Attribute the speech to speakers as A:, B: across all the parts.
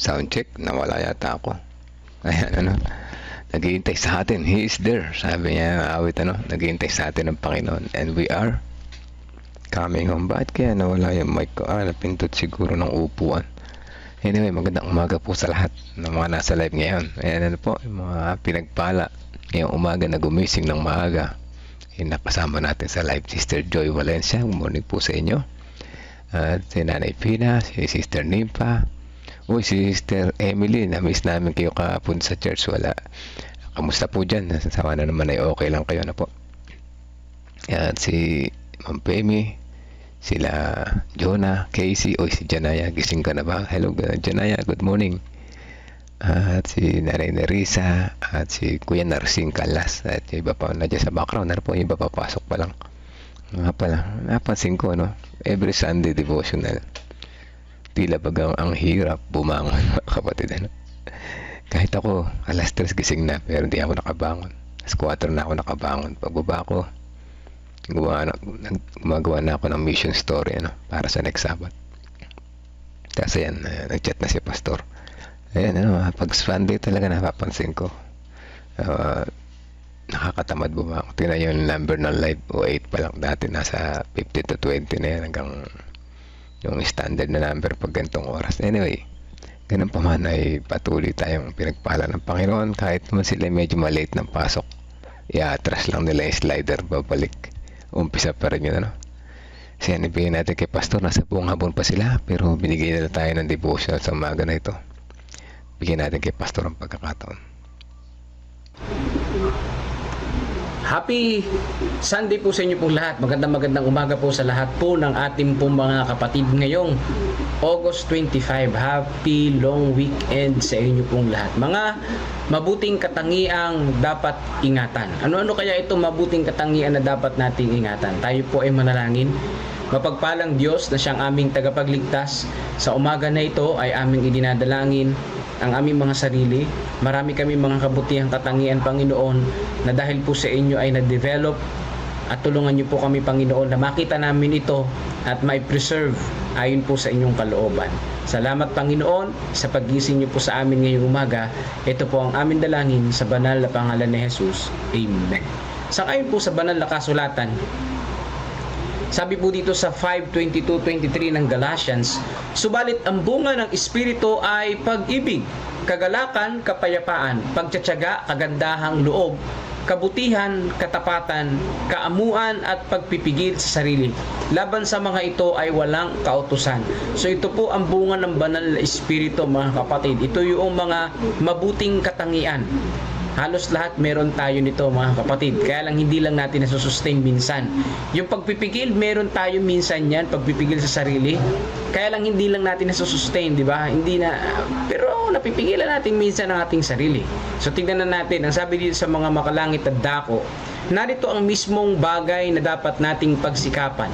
A: Sound check, nawala yata ako. Ayan, ano, naghihintay sa atin. He is there. Sabi niya, awit, ano, naghihintay sa atin ng Panginoon. And we are coming home. Bakit kaya nawala yung mic ko? Napindot siguro ng upuan. Anyway, magandang umaga po sa lahat ng mga nasa live ngayon. Ayan, ano po, yung mga pinagpala. Ngayong umaga na gumising ng maaga. Nakasama natin sa live Sister Joy Valencia. Good morning po sa inyo. At si Nanay Pina, si Sister Nimpa. Uy, si Sister Emily, na-miss namin kayo kahapon sa church. Wala. Kamusta po dyan? Sawa na naman ay okay lang kayo na po. At si Ma'am Pemi, sila Jonah, Casey. Uy, si Janaya, gising ka na ba? Hello, Janaya, good morning. At si Nanay Nerissa, at si Kuya Narsing Kalas, at yung iba pa na dyan sa background. Ano po, yung iba papasok pa lang. Nga pala, napansin ko, no? Every Sunday devotional. Tila bagang ang hirap bumangon, mga kapatid, ano? Kahit ako, alas 3 gising na, pero hindi ako nakabangon. Alas 4 na ako nakabangon. Pagbaba ko, gumagawa na ako ng mission story, ano, para sa next Sabbath. Kasi yan, nag-chat na si Pastor. Ayan, ano, pag Sunday talaga napapansin ko. Nakakatamad bumangon. Tingnan yung number ng live, o 8 pa lang. Dati nasa 50 to 20 na yan, hanggang yung standard na number pag ganitong oras. Anyway, ganun pa man ay patuloy tayong pinagpala ng Panginoon. Kahit naman sila medyo malate ng pasok, i-atras lang nila yung slider, babalik. Umpisa pa rin yun, ano. Kasi yan, ibigay natin kay Pastor. Nasa buong hapon pa sila, pero binigay nila tayo ng devotional sa umaga na ito. Bigyan natin kay Pastor ang pagkakataon.
B: Happy Sunday po sa inyo pong lahat. Magandang umaga po sa lahat po ng ating pong mga kapatid ngayong August 25. Happy long weekend sa inyo pong lahat. Mga mabuting katangiang dapat ingatan. Ano-ano kaya ito mabuting katangian na dapat nating ingatan? Tayo po ay manalangin. Mapagpalang Diyos na siyang aming tagapagligtas, sa umaga na ito ay aming idinadalangin ang aming mga sarili. Marami kami mga kabutihang katangian, Panginoon, na dahil po sa inyo ay na-develop, at tulungan niyo po kami, Panginoon, na makita namin ito at mai-preserve ayon po sa inyong kalooban. Salamat, Panginoon, sa paggising niyo po sa amin ngayong umaga. Ito po ang aming dalangin sa banal na pangalan ni Jesus. Amen. Sangayon po sa banal na kasulatan, sabi po dito sa 5:22-23 ng Galatians, subalit ang bunga ng Espiritu ay pag-ibig, kagalakan, kapayapaan, pagtiyatiyaga, kagandahang loob, kabutihan, katapatan, kaamuan at pagpipigil sa sarili. Laban sa mga ito ay walang kautusan. So ito po ang bunga ng banal na Espiritu, mga kapatid. Ito yung mga mabuting katangian. Halos lahat meron tayo nito, mga kapatid. Kaya lang hindi lang natin nasusustain minsan. Yung pagpipigil, meron tayo minsan yan, pagpipigil sa sarili. Kaya lang hindi lang natin nasusustain, di ba? Hindi na, pero napipigilan natin minsan ang ating sarili. So tingnan na natin, ang sabi dito sa mga makalangit at dako, narito ang mismong bagay na dapat nating pagsikapan.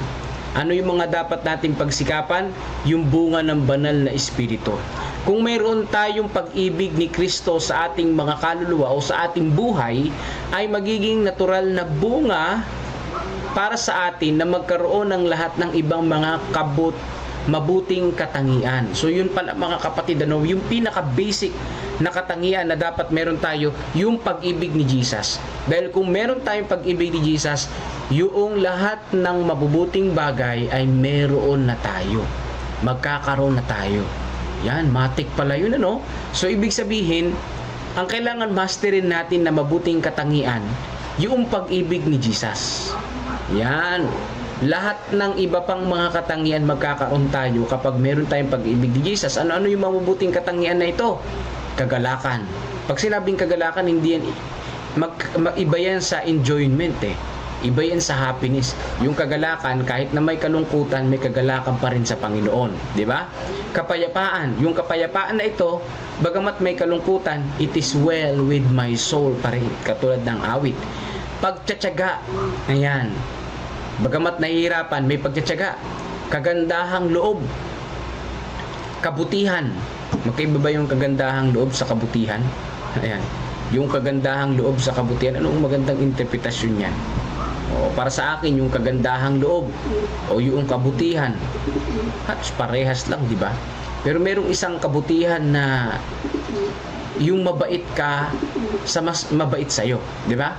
B: Ano yung mga dapat nating pagsikapan? Yung bunga ng banal na Espiritu. Kung mayroon tayong pag-ibig ni Kristo sa ating mga kaluluwa o sa ating buhay, ay magiging natural na bunga para sa atin na magkaroon ng lahat ng ibang mga mabuting katangian. So yun pala, mga kapatid, ano, yung pinaka-basic na katangian na dapat meron tayo, yung pag-ibig ni Jesus. Dahil kung meron tayong pag-ibig ni Jesus, yung lahat ng mabubuting bagay ay meron na tayo. Magkakaroon na tayo. Yan, matik pala yun, ano? So, ibig sabihin, ang kailangan masterin natin na mabuting katangian, yung pag-ibig ni Jesus. Yan. Lahat ng iba pang mga katangian magkakaroon tayo kapag meron tayong pag-ibig ni Jesus. Ano-ano yung mabubuting katangian na ito? Kagalakan. Pag sinabing kagalakan, hindi yan, iba yan sa enjoyment, eh. Iba yan sa happiness. Yung kagalakan, kahit na may kalungkutan, may kagalakan pa rin sa Panginoon. Di ba? Kapayapaan. Yung kapayapaan na ito, bagamat may kalungkutan, it is well with my soul pa rin. Katulad ng awit. Pagtiyatiyaga. Ayan. Bagamat nahihirapan, may pagtiyatiyaga. Kagandahang loob. Kabutihan. Magkaiba ba yung kagandahang loob sa kabutihan? Ayan. Yung kagandahang loob sa kabutihan, anong magandang interpretasyon yan? O, para sa akin, yung kagandahang loob o yung kabutihan, parehas lang, di ba? Pero merong isang kabutihan na yung mabait ka sa mas mabait sa'yo, di ba?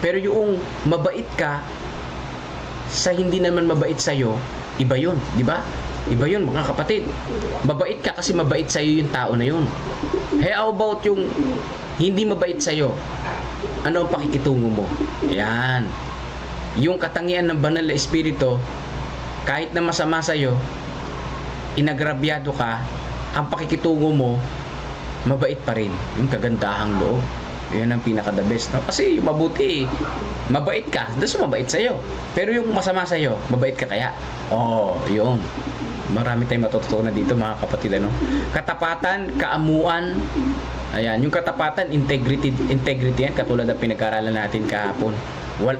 B: Pero yung mabait ka sa hindi naman mabait sa'yo, iba yun, di ba? Iba yun, mga kapatid. Mabait ka kasi mabait sa'yo yung tao na yun. Hey, how about yung hindi mabait sa'yo? Ano ang pakikitungo mo? Yan. Yung katangian ng banal na espiritu, kahit na masama sa'yo, inagrabyado ka, ang pakikitungo mo, mabait pa rin. Yung kagandahang loob. Yan ang pinaka-the best. No? Kasi yung mabuti, mabait ka, das mabait sa'yo. Pero yung masama sa'yo, mabait ka kaya? Oh, yun. Marami tayong matututunan dito, mga kapatid. Ano? Katapatan, kaamuan. Ayan, yung katapatan, integrity yan, katulad ng pinag-aralan natin kahapon.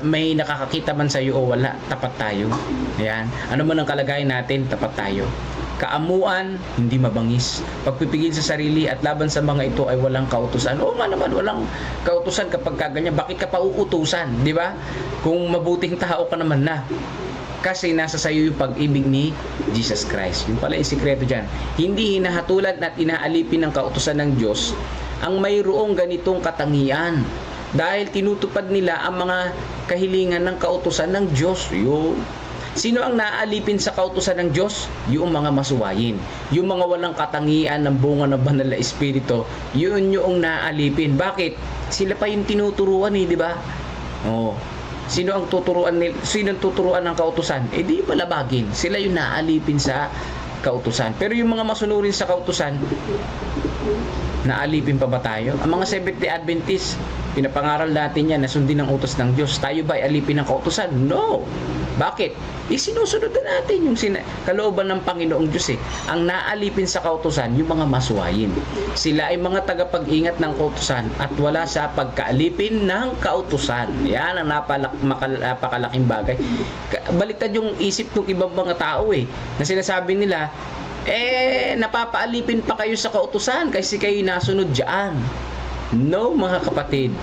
B: May nakakakita man sa'yo o wala, tapat tayo. Ayan. Ano man ang kalagayan natin, tapat tayo. Kaamuan, hindi mabangis. Pagpipigil sa sarili at laban sa mga ito ay walang kautusan. Oo nga naman, walang kautusan kapag kaganyan. Bakit ka pa uutusan, di ba? Kung mabuting tao ka naman na. Kasi nasa sayo yung pag-ibig ni Jesus Christ. Yung pala yung sikreto dyan. Hindi hinahatulan at inaalipin ng kautusan ng Diyos ang mayroong ganitong katangian. Dahil tinutupad nila ang mga kahilingan ng kautusan ng Diyos. Yun. Sino ang naaalipin sa kautusan ng Diyos? Yung mga masuwayin. Yung mga walang katangian ng bunga ng banal na espiritu, yun yung naaalipin. Bakit? Sila pa yung tinuturuan di ba? Oh. Sino ang tuturuan ng kautusan? Di palabagin. Sila yung naaalipin sa kautusan. Pero yung mga masunurin sa kautusan, naalipin pa ba tayo? Ang mga Seventh-day Adventists, pinapangaral natin yan na sundin ang utos ng Diyos. Tayo ba ay alipin ng kautusan? No! Bakit? Sinusunod na natin yung kalooban ng Panginoong Diyos Ang naalipin sa kautusan, yung mga masuwayin. Sila ay mga tagapag-ingat ng kautusan at wala sa pagkaalipin ng kautusan. Yan ang napakalaking bagay. Baliktad yung isip ng ibang mga tao na sinasabi nila, napapaalipin pa kayo sa kautusan kasi kayo nasunod dyan. No, mga kapatid.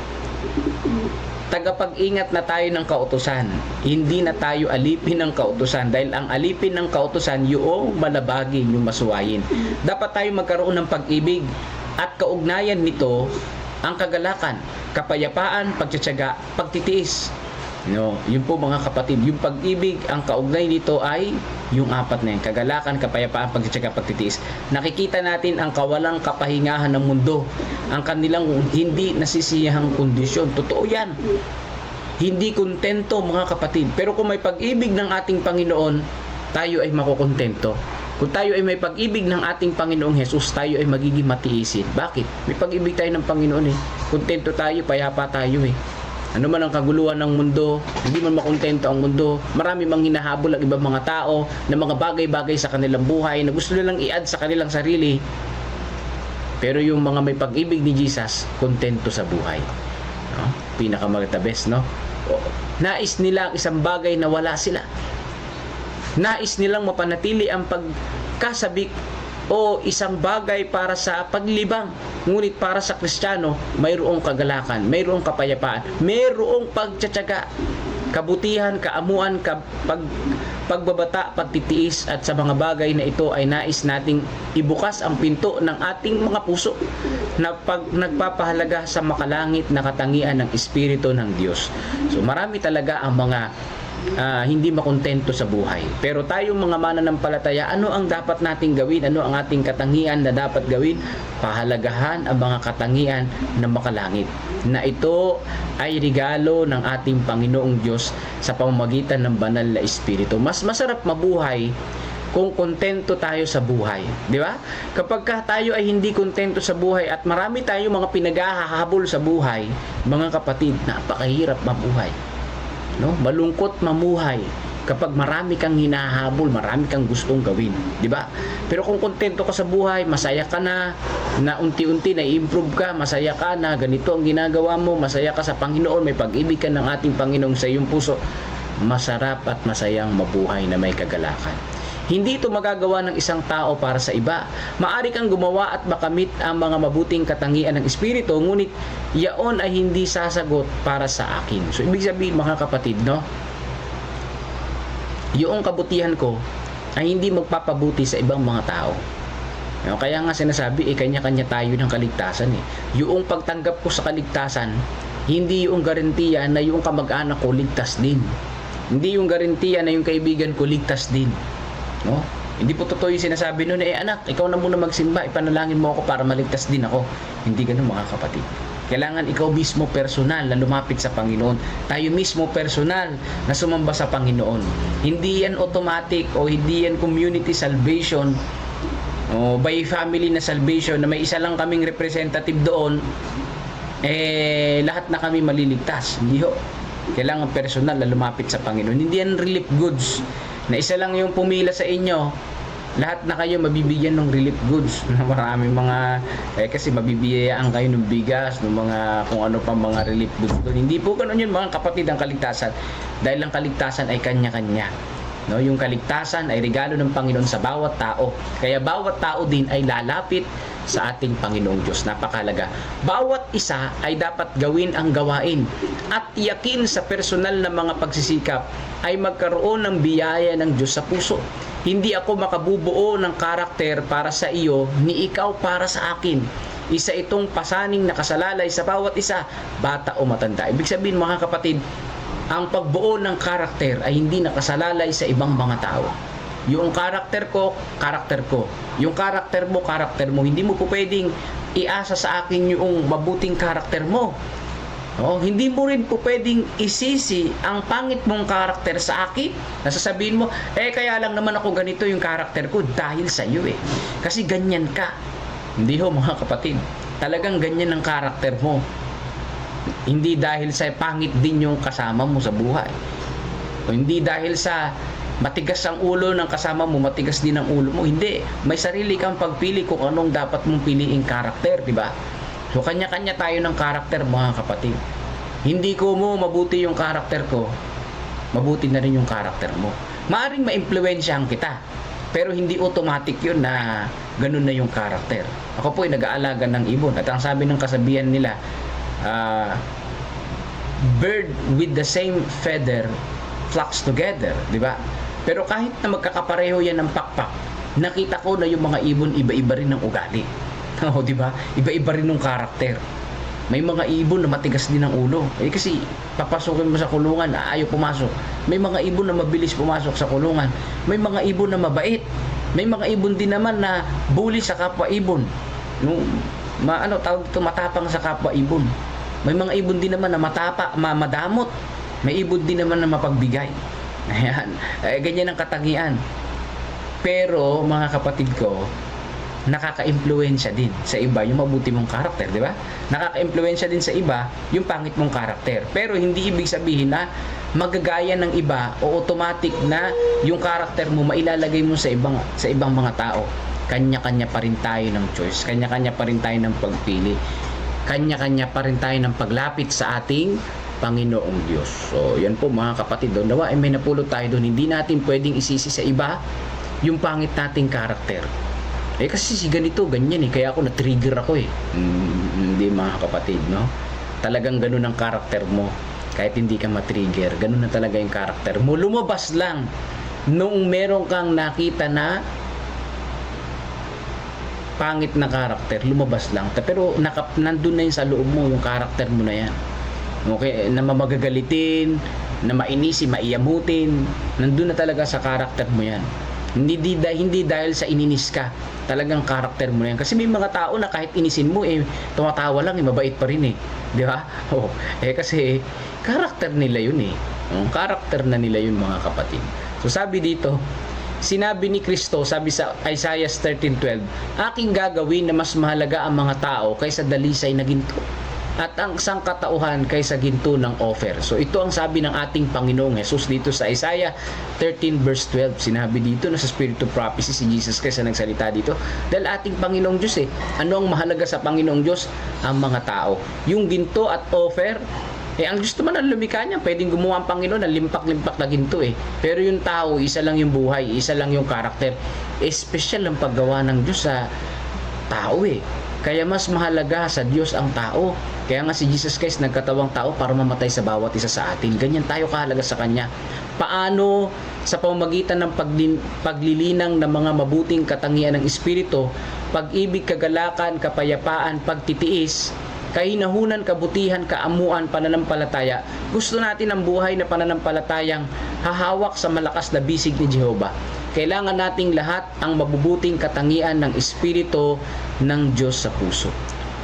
B: Tagapag-ingat na tayo ng kautusan. Hindi na tayo alipin ng kautusan dahil ang alipin ng kautusan yung malabagin, yung masuwayin. Dapat tayo magkaroon ng pag-ibig at kaugnayan nito ang kagalakan, kapayapaan, pagtsatsaga, pagtitiis. No, yun po mga kapatid, yung pag-ibig, ang kaugnay nito ay yung apat na yan, kagalakan, kapayapaan, pagtsatsaga, pagtitiis. Nakikita natin ang kawalang kapahingahan ng mundo, ang kanilang hindi nasisiyahang kondisyon. Totoo yan. Hindi kontento mga kapatid. Pero kung may pag-ibig ng ating Panginoon, tayo ay makukontento. Kung tayo ay may pag-ibig ng ating Panginoong Jesus, tayo ay magiging matiisin. Bakit? May pag-ibig tayo ng Panginoon Kontento tayo, payapa tayo Ano man ang kaguluhan ng mundo, hindi man makontento ang mundo, marami mang hinahabol ang ibang mga tao na mga bagay-bagay sa kanilang buhay na gusto nilang i-add sa kanilang sarili. Pero yung mga may pag-ibig ni Jesus, kontento sa buhay. No? Pinakamaganda best, no? Nais nila ang isang bagay na wala sila. Nais nilang mapanatili ang pagkasabik o isang bagay para sa paglibang. Ngunit para sa Kristiyano, mayroong kagalakan, mayroong kapayapaan, mayroong pagtsatsaga, kabutihan, kaamuan, pagbabata, pagtitiis, at sa mga bagay na ito ay nais nating ibukas ang pinto ng ating mga puso na nagpapahalaga sa makalangit na katangian ng Espiritu ng Diyos. So marami talaga ang mga hindi makontento sa buhay. Pero tayong mga mananampalataya, ano ang dapat nating gawin? Ano ang ating katangian na dapat gawin? Pahalagahan ang mga katangian na makalangit. Na ito ay regalo ng ating Panginoong Diyos sa pamamagitan ng banal na Espiritu. Mas masarap mabuhay kung kontento tayo sa buhay, di ba? Kapag tayo ay hindi kontento sa buhay at marami tayong mga pinaghahabol sa buhay, mga kapatid, napakahirap mabuhay. No? Malungkot mamuhay kapag marami kang hinahabol, marami kang gustong gawin, di ba? Pero kung kontento ka sa buhay, masaya ka na unti-unti na i-improve ka, masaya ka na ganito ang ginagawa mo, masaya ka sa Panginoon, may pag-ibig ka ng ating Panginoon sa iyong puso, masarap at masayang mabuhay na may kagalakan. Hindi ito magagawa ng isang tao para sa iba. Maari kang gumawa at makamit ang mga mabuting katangian ng Espiritu, ngunit yaon ay hindi sasagot para sa akin. So, ibig sabihin mga kapatid, no? Yung kabutihan ko ay hindi magpapabuti sa ibang mga tao. No, kaya nga sinasabi, kanya-kanya tayo ng kaligtasan eh. Yung pagtanggap ko sa kaligtasan, hindi yung garantiya na yung kamag-anak ko ligtas din. Hindi yung garantiya na yung kaibigan ko ligtas din. No? Hindi po totoo yung sinasabi nun, anak, ikaw na muna magsimba, ipanalangin mo ako para maligtas din ako. Hindi ganun mga kapatid. Kailangan ikaw mismo personal na lumapit sa Panginoon. Tayo mismo personal na sumamba sa Panginoon. Hindi yan automatic o hindi yan community salvation o by family na salvation na may isa lang kaming representative doon, lahat na kami maliligtas. Hindi ho. Kailangan personal na lumapit sa Panginoon. Hindi yan relief goods na isa lang yung pumila sa inyo, lahat na kayo mabibigyan ng relief goods. Maraming mga kasi mabibiyayaan kayo ng bigas, ng mga kung ano pa mga relief goods doon. Hindi po ganoon yun mga kapatid ang kaligtasan, dahil ang kaligtasan ay kanya-kanya. No, yung kaligtasan ay regalo ng Panginoon sa bawat tao. Kaya bawat tao din ay lalapit sa ating Panginoong Diyos. Napakalaga. Bawat isa ay dapat gawin ang gawain at tiyakin sa personal na mga pagsisikap ay magkaroon ng biyaya ng Diyos sa puso. Hindi ako makabubuo ng karakter para sa iyo, ni ikaw para sa akin. Isa itong pasaning nakasalalay sa bawat isa, bata o matanda. Ibig sabihin mga kapatid, ang pagbuo ng karakter ay hindi nakasalalay sa ibang mga tao. Yung karakter ko, karakter ko. Yung karakter mo, karakter mo. Hindi mo po pwedeng iasa sa akin yung mabuting karakter mo. No? Hindi mo rin po pwedeng isisi ang pangit mong karakter sa akin. Nasasabihin mo, kaya lang naman ako ganito yung karakter ko dahil sa iyo eh. Kasi ganyan ka. Hindi ho mga kapatid. Talagang ganyan ang karakter mo. Hindi dahil sa pangit din yung kasama mo sa buhay. O hindi dahil sa matigas ang ulo ng kasama mo, matigas din ang ulo mo. Hindi. May sarili kang pagpili kung anong dapat mong piliing karakter, di ba? So, kanya-kanya tayo ng karakter, mga kapatid. Hindi ko mo mabuti yung karakter ko, mabuti na rin yung karakter mo. Maaring ma-impluwensyahan kita, pero hindi automatic yun na ganun na yung karakter. Ako po ay nag-aalaga ng ibon. At ang sabi ng kasabihan nila, bird with the same feather flocks together, di ba? Pero kahit na magkakapareho yan ng pakpak, nakita ko na yung mga ibon iba-iba rin ng ugali. O, di ba? Iba-iba rin ng karakter. May mga ibon na matigas din ang ulo. Kasi papasukin mo sa kulungan, ayaw pumasok. May mga ibon na mabilis pumasok sa kulungan. May mga ibon na mabait. May mga ibon din naman na bully sa kapwa ibon. Tawag ito, matapang sa kapwa ibon. May mga ibon din naman na madamot. May ibon din naman na mapagbigay. Ayan. Ganyan ang katangian. Pero, mga kapatid ko, nakaka-impluwensya din sa iba yung mabuti mong karakter, di ba? Nakaka-impluwensya din sa iba yung pangit mong karakter. Pero hindi ibig sabihin na magagaya ng iba o automatic na yung karakter mo mailalagay mo sa ibang mga tao. Kanya-kanya pa rin tayo ng choice. Kanya-kanya pa rin tayo ng pagpili. Kanya-kanya pa rin tayo ng paglapit sa ating Panginoong Diyos. So, yan po mga kapatid. Nawa ay may napulot tayo doon. Hindi natin pwedeng isisi sa iba yung pangit nating karakter. Kasi si ganito, ganyan kaya ako na-trigger ako Hindi mga kapatid, no? Talagang ganun ang karakter mo. Kahit hindi ka ma-trigger, ganun na talaga yung karakter mo. Lumabas lang nung meron kang nakita na pangit na karakter, lumabas lang. Pero nandun na yun sa loob mo, yung karakter mo na yan. Okay, na mamagagalitin, na mainisi, maiyamutin, nandun na talaga sa karakter mo yan. Hindi dahil sa ininis ka, talagang karakter mo na yan. Kasi may mga tao na kahit inisin mo, tumatawa lang, mabait pa rin di ba? Kasi karakter nila yun karakter na nila yun mga kapatid. So sabi dito, sinabi ni Kristo, sabi sa Isaiah 13:12, aking gagawin na mas mahalaga ang mga tao kaysa dalisay na ginto, at ang sangkatauhan kaysa ginto ng offer. So ito ang sabi ng ating Panginoong Jesus dito sa Isaiah 13 verse 12. Sinabi dito na sa Spirit of Prophecy si Jesus Christ na nagsalita dito. Dahil ating Panginoong Diyos ano ang mahalaga sa Panginoong Diyos? Ang mga tao. Yung ginto at offer, ang Diyos naman ang lumikha niya, pwedeng gumawa ang Panginoon ng limpak-limpak na ginto Pero yung tao, isa lang yung buhay, isa lang yung karakter. Special ang paggawa ng Diyos sa tao Kaya mas mahalaga sa Diyos ang tao. Kaya nga si Jesus Christ nagkatawang tao para mamatay sa bawat isa sa atin. Ganyan tayo kahalaga sa Kanya. Paano sa pamamagitan ng paglilinang ng mga mabuting katangian ng Espiritu, pag-ibig, kagalakan, kapayapaan, pagtitiis, kahinahunan, kabutihan, kaamuan, pananampalataya. Gusto natin ang buhay na pananampalatayang hahawak sa malakas na bisig ni Jehovah. Kailangan nating lahat ang mabubuting katangian ng Espiritu ng Diyos sa puso.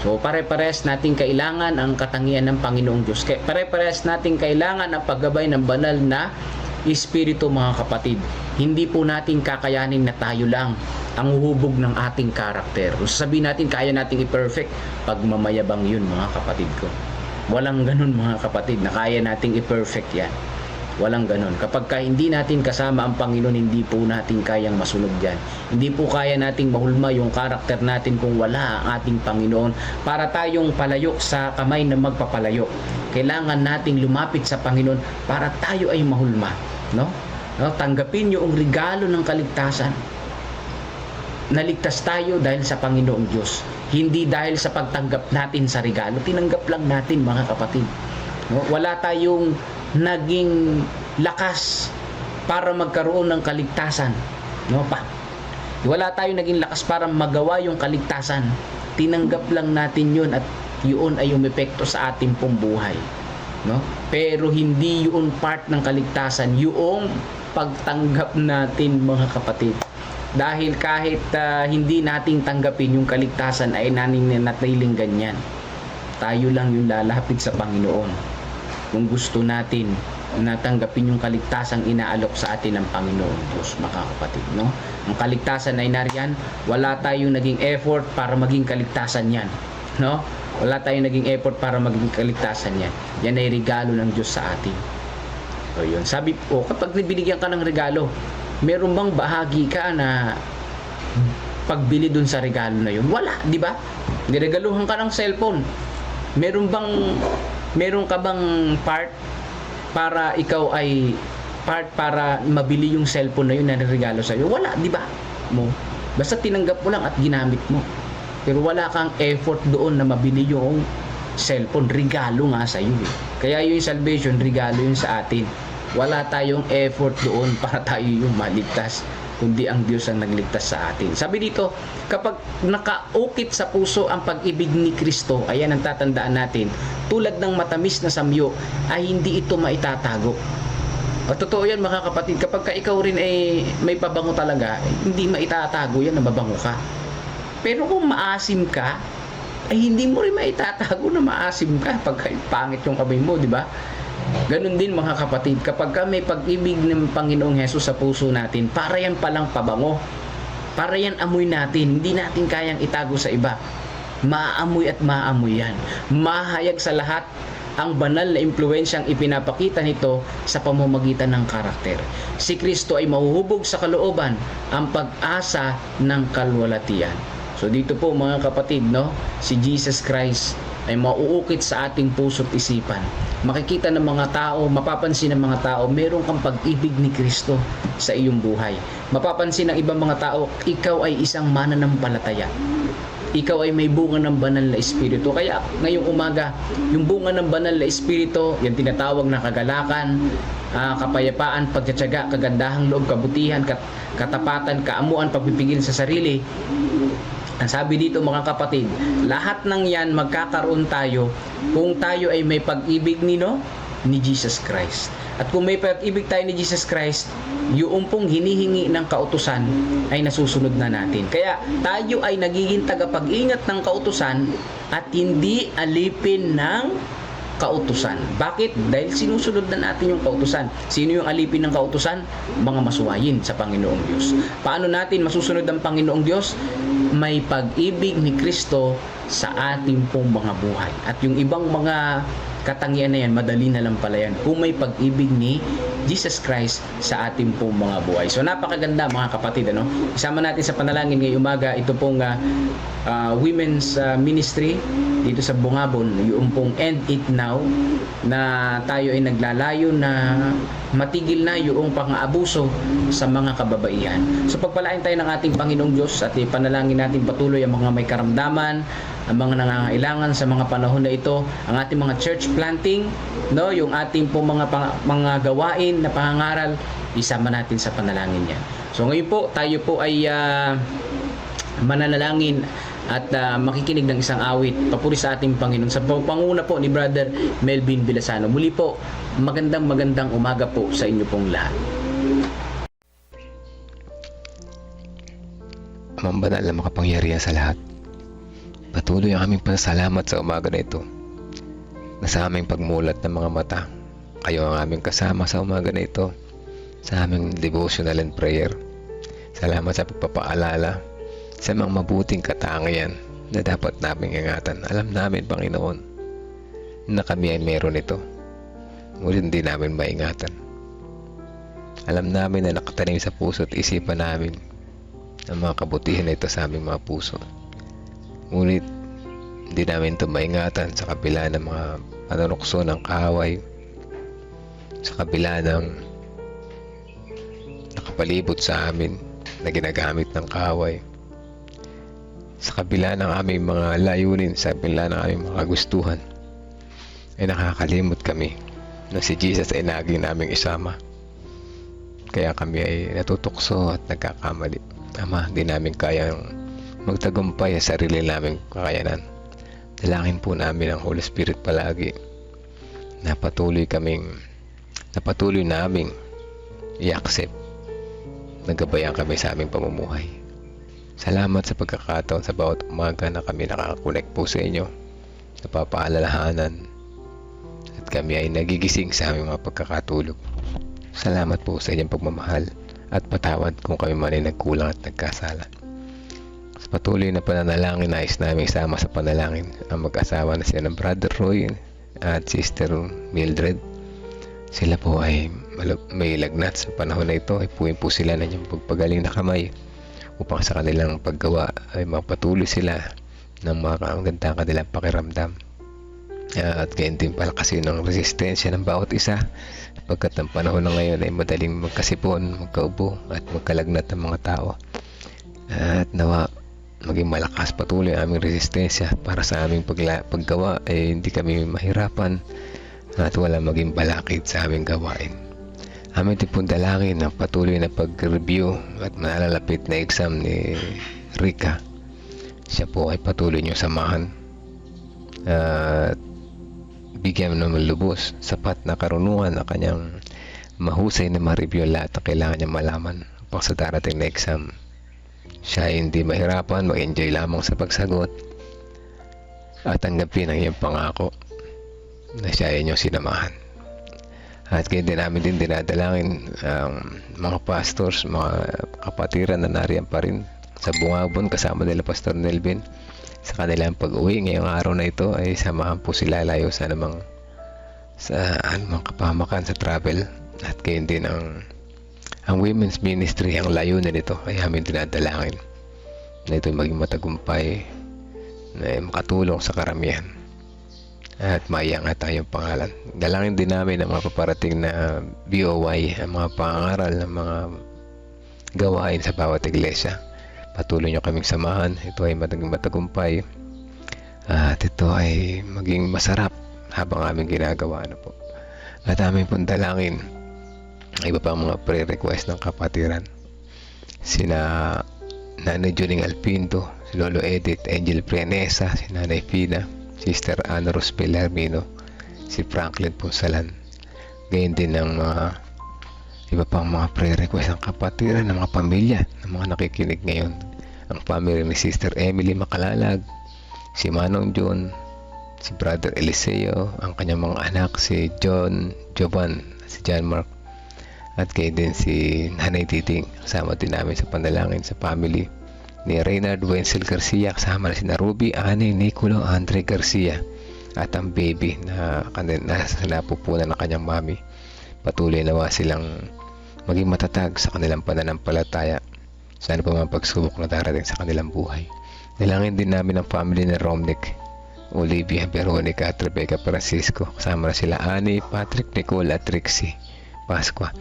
B: So, pare-pares natin kailangan ang katangian ng Panginoong Diyos. Pare-pares natin kailangan ang paggabay ng banal na Espiritu, mga kapatid. Hindi po natin kakayanin na tayo lang ang huhubog ng ating karakter. Kung sasabihin natin, kaya nating i-perfect, pagmamayabang yun, mga kapatid ko. Walang ganun, mga kapatid, na kaya nating i-perfect yan. Walang ganun. Kapag hindi natin kasama ang Panginoon, hindi po natin kayang masunod yan. Hindi po kaya nating mahulma yung karakter natin kung wala ang ating Panginoon para tayong palayo sa kamay na magpapalayo. Kailangan nating lumapit sa Panginoon para tayo ay mahulma. No? Tanggapin yung regalo ng kaligtasan. Naligtas tayo dahil sa Panginoong Diyos. Hindi dahil sa pagtanggap natin sa regalo. Tinanggap lang natin, mga kapatid. No? Wala tayong naging lakas para magkaroon ng kaligtasan. No pa. Wala tayong naging lakas para magawa yung kaligtasan. Tinanggap lang natin yun at yun ay umepekto sa ating pong buhay. No? Pero hindi yun part ng kaligtasan, yung pagtanggap natin, mga kapatid. Dahil kahit hindi nating tanggapin yung kaligtasan ay nanatiling ganyan. Tayo lang yung lalapit sa Panginoon kung gusto natin na tanggapin yung kaligtasang inaalok sa atin ng Panginoon Diyos, mga kapatid. No? Ang kaligtasan ay nariyan, wala tayong naging effort para maging kaligtasan yan. No? Wala tayong naging effort para maging kaligtasan yan. Yan ay regalo ng Diyos sa atin. So yun, sabi po, kapag binigyan ka ng regalo, meron bang bahagi ka na pagbili dun sa regalo na yun? Wala, di ba? Niregaluhan ka ng cellphone. Meron ka bang part para ikaw ay para mabili yung cellphone na yun na regalo sa iyo? Wala, di ba? Basta tinanggap mo lang at ginamit mo. Pero wala kang effort doon na mabili yung cellphone. Regalo nga sa iyo. Kaya yung salvation, regalo yun sa atin. Wala tayong effort doon para tayo yung maligtas, kundi ang Diyos ang nagligtas sa atin. Sabi dito, kapag nakaukit sa puso ang pag-ibig ni Kristo, ayan ang tatandaan natin, tulad ng matamis na samyo, ay hindi ito maitatago. At totoo yan, mga kapatid, kapag ikaw rin ay may pabango talaga, hindi maitatago yan na mabango ka. Pero kung maasim ka, ay hindi mo rin maitatago na maasim ka pag pangit yung kamay mo, di ba? Ganun din, mga kapatid, kapag may pag-ibig ng Panginoong Hesus sa puso natin, para yan palang pabango. Para yan amoy natin, hindi natin kayang itago sa iba. Maamoy at maamoy yan. Mahayag sa lahat ang banal na impluensyang ipinapakita nito sa pamamagitan ng karakter. Si Kristo ay mahuhubog sa kalooban ang pag-asa ng kalwalatian. So dito po, mga kapatid, no, si Jesus Christ ay mauukit sa ating puso't isipan. Makikita ng mga tao, mapapansin ng mga tao, meron kang pag-ibig ni Kristo sa iyong buhay. Mapapansin ng ibang mga tao, ikaw ay isang mananampalataya. Ikaw ay may bunga ng banal na espiritu. Kaya ngayong umaga, yung bunga ng banal na espiritu, yung tinatawag na kagalakan, kapayapaan, pagtsatsaga, kagandahang loob, kabutihan, katapatan, kaamuan, pagpipigil sa sarili. Ang sabi dito, mga kapatid, lahat ng yan magkakaroon tayo kung tayo ay may pag-ibig ni Jesus Christ. At kung may pag-ibig tayo ni Jesus Christ, yung pong hinihingi ng kautusan ay nasusunod na natin. Kaya tayo ay nagiging tagapag-ingat ng kautusan at hindi alipin ng kautusan. Bakit? Dahil sinusunod na natin yung kautusan. Sino yung alipin ng kautusan? Mga masuwayin sa Panginoong Diyos. Paano natin masusunod ang Panginoong Diyos? May pag-ibig ni Kristo sa ating pong mga buhay. At yung ibang mga katangian na yan, madali na lang pala yan kung may pag-ibig ni Jesus Christ sa ating pong mga buhay. So napakaganda, mga kapatid, ano? Isama natin sa panalangin ngayong umaga ito pong women's ministry dito sa Bungabon, yung pong End It Now, na tayo ay naglalayo na matigil na yung pang-aabuso sa mga kababaihan. So pagpalain tayo ng ating Panginoong Diyos at ipanalangin natin patuloy ang mga may karamdaman, ang mga nangangailangan sa mga panahon na ito, ang ating mga church planting, no, yung ating po mga gawain na pangangaral, isama natin sa panalangin yan. So ngayon po, tayo po ay mananalangin at makikinig ng isang awit papuri sa ating Panginoon sa panguna po ni Brother Melvin Vilasano. Muli po, magandang umaga po sa inyo pong lahat.
A: Amang banal na makapangyarihan sa lahat, patuloy ang aming pasasalamat sa umaga na ito na sa aming pagmulat ng mga mata, kayo ang aming kasama sa umaga na ito sa aming devotional and prayer. Salamat sa pagpapaalala sa mga mabuting katangian na dapat naming ingatan. Alam namin, Panginoon, na kami ay meron ito, ngunit hindi namin maingatan. Alam namin na nakatanim sa puso at isipan namin ang mga kabutihan na ito sa aming mga puso, ngunit hindi namin ito maingatan sa kabila ng mga panunukso ng kaaway, sa kabila ng nakapalibot sa amin na ginagamit ng kaaway, sa kabila ng aming mga layunin, sa kabila ng aming mga gustuhan, ay nakakalimot kami na si Jesus ay naging naming isama. Kaya kami ay natutukso at nagkakamali. Ama, di namin kayang magtagumpay sa sarili naming kakayanan. Dalangin po namin ang Holy Spirit palagi na patuloy naming i-accept, nagabayan kami sa aming pamumuhay. Salamat sa pagkakataon sa bawat umaga na kami nakakakonek po sa inyo, napapaalalahanan, at kami ay nagigising sa aming mga pagkakatulog. Salamat po sa inyong pagmamahal at patawad kung kami man ay nagkulang at nagkasala. Sa patuloy na pananalangin, nais namin isama sa panalangin ang mag-asawa na sila ng Brother Roy at Sister Mildred. Sila po ay may lagnat sa panahon na ito. Ipuin po sila ng inyong pagpagaling na kamay upang sa kanilang paggawa ay mapatuloy sila ng ang ganda kanilang pakiramdam. At gayon din palakasin ng resistensya ng bawat isa, pagkat ang panahon na ngayon ay madaling magkasipon, magkaubo at magkalagnat ng mga tao. At nawa maging malakas patuloy ang aming resistensya para sa aming paggawa ay hindi kami mahirapan at wala maging balakid sa aming gawain. Amin din pong dalangin ng patuloy na pag-review at malalapit na exam ni Rika. Siya po ay patuloy niyong samahan at bigyan ng lubos, sapat na karunungan na kanyang mahusay na ma-review lahat na kailangan niya malaman upang sa darating na exam siya ay hindi mahirapan, mag-enjoy lamang sa pagsagot at tanggapin ang iyong pangako na siya ay inyong sinamahan. At kaya din namin din dinadalangin ang mga pastors, mga kapatiran na nariyan pa rin sa Bungabon kasama nila Pastor Nelvin. Sa kanilang pag-uwi ngayong araw na ito ay samahan po sila layo sa anumang kapamakan sa travel. At gayon din ang women's ministry, ang layunin nito ay amin dinadalangin na ito maging matagumpay, na makatulong sa karamihan at maiangat tayong pangalan. Dalangin din namin ang mga paparating na BOY, ang mga pangaral ng mga gawain sa bawat iglesia. Patuloy nyo kaming samahan. Ito ay maging matagumpay at ito ay maging masarap habang aming ginagawa na po. At aming pong dalangin iba pa mga pre-request ng kapatiran, sina Nanay Juning Alpinto, si Lolo Edith, Angel Prianesa, si Nanay Fina, Sister Ana Rospel Hermino, si Franklin Punsalan. Gayon din ng mga iba pang mga pre-request ng kapatiran ng mga pamilya ng mga nakikinig ngayon. Ang family ni Sister Emily Makalalag, si Manong John, si Brother Eliseo, ang kanyang mga anak si John, Jovan, si John Mark, at kaya din si Nanay Titing. Kasama din namin sa panalangin sa family ni Reynard Wenzel Garcia, kasama na si Ruby, Annie, Nicolo, Andre Garcia at ang baby na napupunan ng kanyang mami. Patuloy nawa silang maging matatag sa kanilang pananampalataya sa ano pa mga pagsubok na darating sa kanilang buhay. Dalangin din namin ang family ni Romnick, Olivia, Veronica at Rebecca Francisco. Kasama na sila Annie, Patrick, Nicole at Trixie Pasqua.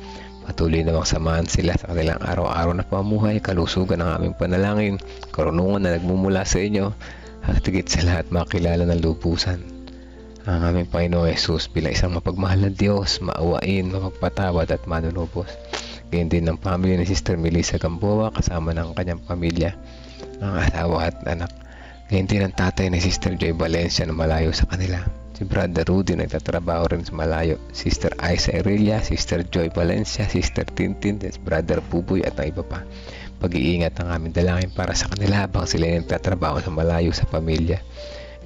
A: Patuloy namang samahan sila sa kanilang araw-araw na pamuhay, kalusugan ng aming panalangin, karunungan na nagmumula sa inyo, at higit sa lahat makilala ng lubusan ang aming Panginoong Jesus bilang isang mapagmahal na Diyos, maawain, mapagpatawad at manunubos. Ganyan din ng family ni Sister Melissa Gamboa kasama ng kanyang pamilya, ang asawa at anak. Ganyan din ang tatay ni Sister Joy Valencia na malayo sa kanila. Si Brother Rudy nagtatrabaho rin sa malayo. Sister Isa Aurelia, Sister Joy Valencia, Sister Tintin, Brother Buboy at ang iba pa. Pag-iingat ang aming dalangin para sa kanila habang sila nagtatrabaho sa malayo sa pamilya.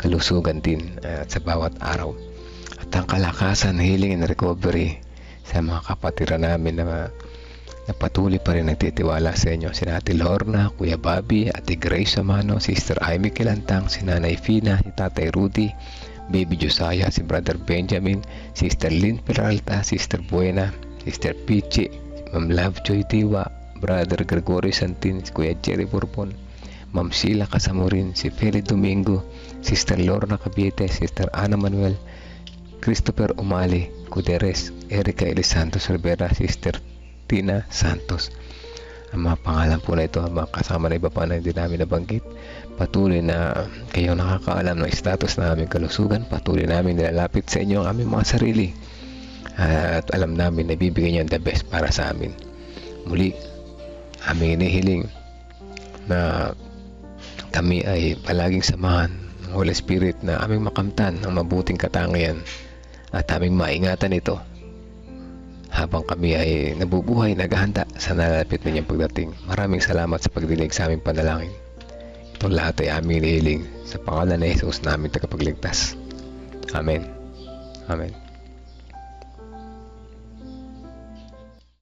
A: Kalusugan din sa bawat araw. At ang kalakasan, healing and recovery sa mga kapatiran namin na patuloy pa rin nagtitiwala sa inyo. Si Ate Lorna, Kuya Bobby, Ate Grace Samano, Sister Amy Kilantang, si Nanay Fina, si Tatay Rudy, Baby Josiah, si Brother Benjamin, Sister Lynn Peralta, Sister Buena, Sister Pichi, Ma'am Lovejoy Diwa, Brother Gregorio Santin, si Kuya Jerry Bourbon, Ma'am Sheila Casamorin, si Feli Domingo, Sister Lorna Cabiete, Sister Ana Manuel, Christopher Umali, Cuderes, Erica Elisantos Rivera, Sister Tina Santos. Ang mga pangalan po na ito, ang mga kasama na iba pa na hindi namin nabanggit, patuloy na kayo nakakaalam ng status na aming kalusugan. Patuloy namin nilalapit sa inyo ang aming mga sarili, at alam namin na ibibigay niyo ang the best para sa amin. Muli, aming inihiling na kami ay palaging samahan ng Holy Spirit na aming makamtan ng mabuting katangian at aming maingatan ito habang kami ay nabubuhay, naghahanda sa nalalapit ninyong pagdating. Maraming salamat sa pagdinig sa aming panalangin. Itong lahat ay aming inihiling sa pangalan ni Jesus na aming tagapagligtas. Amen. Amen.